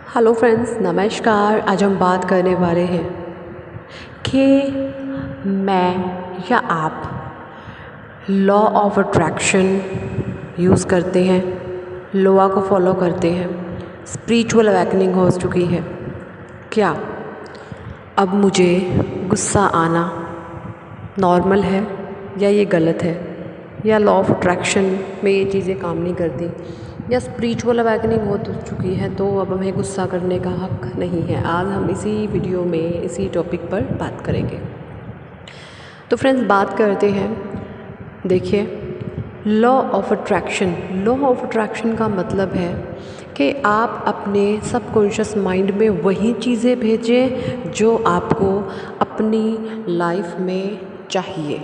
Hello friends, नमस्कार। आज हम बात करने वाले हैं कि मैं या आप लॉ ऑफ अट्रैक्शन यूज़ करते हैं, लॉ को फॉलो करते हैं। स्पिरिचुअल अवेकनिंग हो चुकी है क्या? अब मुझे गुस्सा आना नॉर्मल है या ये गलत है, या लॉ ऑफ अट्रैक्शन में ये चीज़ें काम नहीं करती, या स्पिरिचुअल अवेकनिंग हो चुकी है तो अब हमें गुस्सा करने का हक नहीं है। आज हम इसी वीडियो में इसी टॉपिक पर बात करेंगे। तो फ्रेंड्स, बात करते हैं। देखिए, law of attraction. Law of attraction का मतलब है कि आप अपने सबकॉन्शियस माइंड में वही चीज़ें भेजें जो आपको अपनी लाइफ में चाहिए।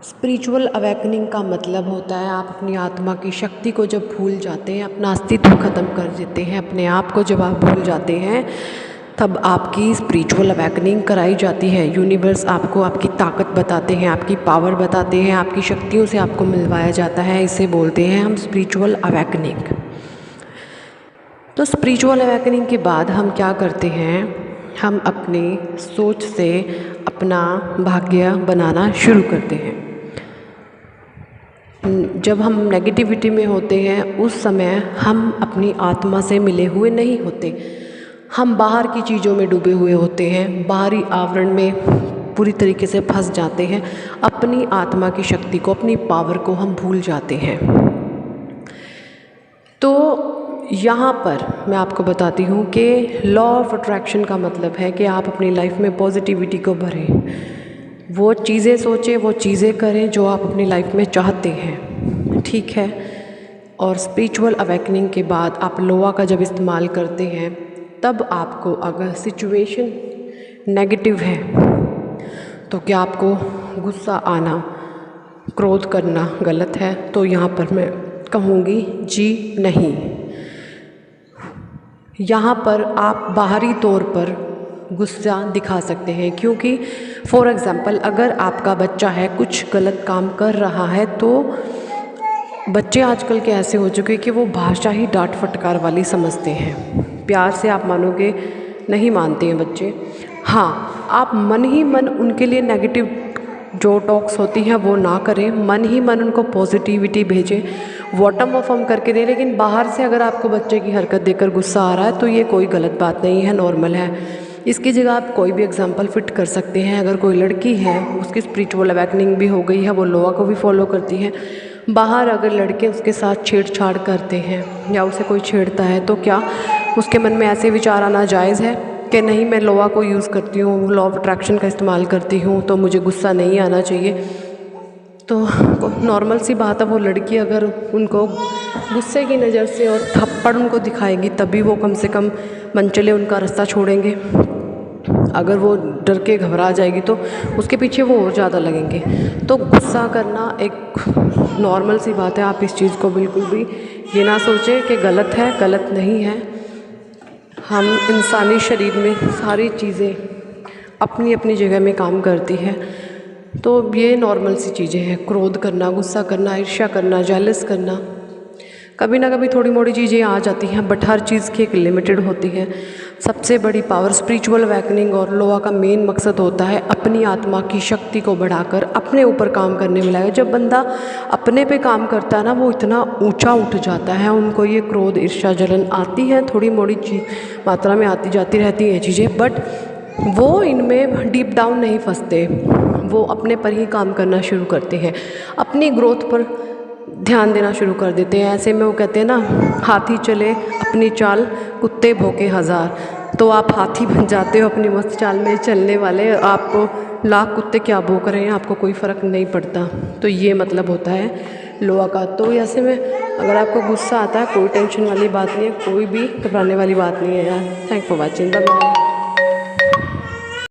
स्पिरिचुअल अवेकनिंग का मतलब होता है आप अपनी आत्मा की शक्ति को जब भूल जाते हैं, अपना अस्तित्व ख़त्म कर देते हैं, अपने आप को जब आप भूल जाते हैं, तब आपकी स्पिरिचुअल अवेकनिंग कराई जाती है। यूनिवर्स आपको आपकी ताकत बताते हैं, आपकी पावर बताते हैं, आपकी शक्तियों से आपको मिलवाया जाता है। इसे बोलते हैं हम स्पिरिचुअल अवेकनिंग। तो स्पिरिचुअल अवेकनिंग के बाद हम क्या करते हैं? हम अपनी सोच से अपना भाग्य बनाना शुरू करते हैं। जब हम नेगेटिविटी में होते हैं उस समय हम अपनी आत्मा से मिले हुए नहीं होते, हम बाहर की चीज़ों में डूबे हुए होते हैं, बाहरी आवरण में पूरी तरीके से फंस जाते हैं। अपनी आत्मा की शक्ति को, अपनी पावर को हम भूल जाते हैं। तो यहाँ पर मैं आपको बताती हूँ कि लॉ ऑफ अट्रैक्शन का मतलब है कि आप अपनी लाइफ में पॉजिटिविटी को भरें, वो चीज़ें सोचें, वो चीज़ें करें जो आप अपनी लाइफ में चाहते हैं, ठीक है। और स्पिरिचुअल अवेकनिंग के बाद आप लोआ का जब इस्तेमाल करते हैं, तब आपको अगर सिचुएशन नेगेटिव है तो क्या आपको गुस्सा आना, क्रोध करना गलत है? तो यहाँ पर मैं कहूँगी जी नहीं। यहाँ पर आप बाहरी तौर पर गुस्सा दिखा सकते हैं, क्योंकि फॉर एग्ज़ाम्पल अगर आपका बच्चा है कुछ गलत काम कर रहा है, तो बच्चे आजकल के ऐसे हो चुके हैं कि वो भाषा ही डांट फटकार वाली समझते हैं। प्यार से आप मानोगे नहीं मानते हैं बच्चे। हाँ, आप मन ही मन उनके लिए नेगेटिव जो टॉक्स होती हैं वो ना करें, मन ही मन उनको पॉजिटिविटी भेजें, बॉटम ऑफ हम करके दें। लेकिन बाहर से अगर आपको बच्चे की हरकत देखकर गुस्सा आ रहा है तो ये कोई गलत बात नहीं है, नॉर्मल है। इसकी जगह आप कोई भी एग्जांपल फिट कर सकते हैं। अगर कोई लड़की है, उसकी स्पिरिचुअल अवेकनिंग भी हो गई है, वो लोआ को भी फॉलो करती है, बाहर अगर लड़के उसके साथ छेड़छाड़ करते हैं या उसे कोई छेड़ता है, तो क्या उसके मन में ऐसे विचार आना जायज़ है कि नहीं, मैं लोआ को यूज़ करती हूँ, लॉ ऑफ अट्रैक्शन का इस्तेमाल करती हूँ, तो मुझे गुस्सा नहीं आना चाहिए? तो नॉर्मल सी बात है, वो लड़की अगर उनको गुस्से की नज़र से और थप्पड़ उनको दिखाएगी तभी वो कम से कम मनचले उनका रास्ता छोड़ेंगे। अगर वो डर के घबरा जाएगी तो उसके पीछे वो और ज़्यादा लगेंगे। तो गुस्सा करना एक नॉर्मल सी बात है। आप इस चीज़ को बिल्कुल भी ये ना सोचें कि गलत है, गलत नहीं है। हम इंसानी शरीर में सारी चीज़ें अपनी अपनी जगह में काम करती हैं, तो ये नॉर्मल सी चीज़ें हैं। क्रोध करना, गुस्सा करना, ईर्ष्या करना, जेलस करना, कभी ना कभी थोड़ी मोड़ी चीज़ें आ जाती हैं, बट हर चीज़ की एक लिमिटेड होती है। सबसे बड़ी पावर स्पिरिचुअल अवेकनिंग और लोआ का मेन मकसद होता है अपनी आत्मा की शक्ति को बढ़ाकर अपने ऊपर काम करने में लगाए। जब बंदा अपने पे काम करता है ना, वो इतना ऊंचा उठ जाता है। उनको ये क्रोध, ईर्ष्या, जलन आती है, थोड़ी मोड़ी मात्रा में आती जाती रहती हैं चीज़ें, बट वो इनमें डीप डाउन नहीं फंसते। वो अपने पर ही काम करना शुरू करते हैं, अपनी ग्रोथ पर ध्यान देना शुरू कर देते हैं। ऐसे में वो कहते हैं ना, हाथी चले अपनी चाल, कुत्ते भौंके हज़ार। तो आप हाथी बन जाते हो अपनी मस्त चाल में चलने वाले, आपको लाख कुत्ते क्या भौंक रहे हैं, आपको कोई फ़र्क नहीं पड़ता। तो ये मतलब होता है लोआ का। तो ऐसे में अगर आपको गुस्सा आता है, कोई टेंशन वाली बात नहीं है, कोई भी घबराने वाली बात नहीं है यार। Thank for watching, bye bye.